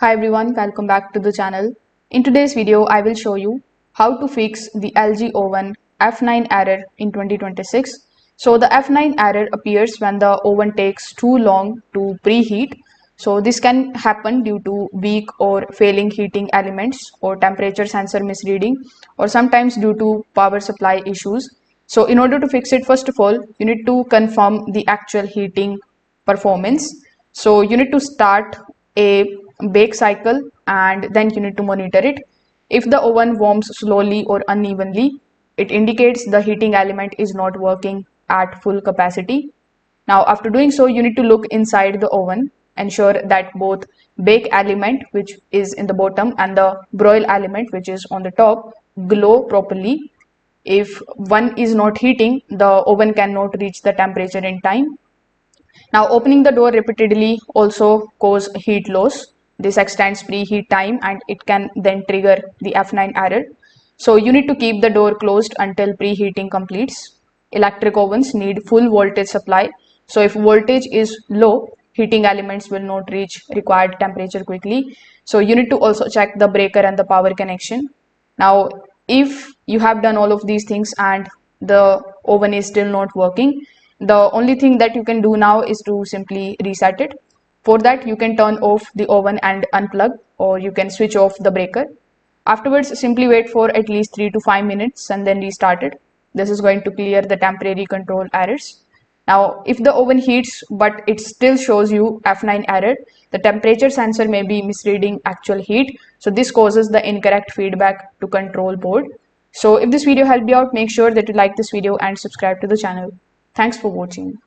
Hi everyone, welcome back to the channel. In today's video, I will show you how to fix the LG oven F9 error in 2026. So the F9 error appears when the oven takes too long to preheat. So this can happen due to weak or failing heating elements or temperature sensor misreading, or sometimes due to power supply issues. So in order to fix it, first of all, you need to confirm the actual heating performance. So you need to start a bake cycle and then you need to monitor it. If the oven warms slowly or unevenly, it indicates the heating element is not working at full capacity. Now, after doing so, you need to look inside the oven, ensure that both bake element, which is in the bottom, and the broil element, which is on the top, glow properly. If one is not heating, the oven cannot reach the temperature in time. Now, opening the door repeatedly also cause heat loss. This extends preheat time and it can then trigger the F9 error. So you need to keep the door closed until preheating completes. Electric ovens need full voltage supply. So if voltage is low, heating elements will not reach required temperature quickly. So you need to also check the breaker and the power connection. Now, if you have done all of these things and the oven is still not working, the only thing that you can do now is to simply reset it. For that, you can turn off the oven and unplug, or you can switch off the breaker. Afterwards, simply wait for at least 3 to 5 minutes and then restart it. This is going to clear the temporary control errors. Now, if the oven heats but it still shows you F9 error, the temperature sensor may be misreading actual heat. So this causes the incorrect feedback to control board. So if this video helped you out, make sure that you like this video and subscribe to the channel. Thanks for watching.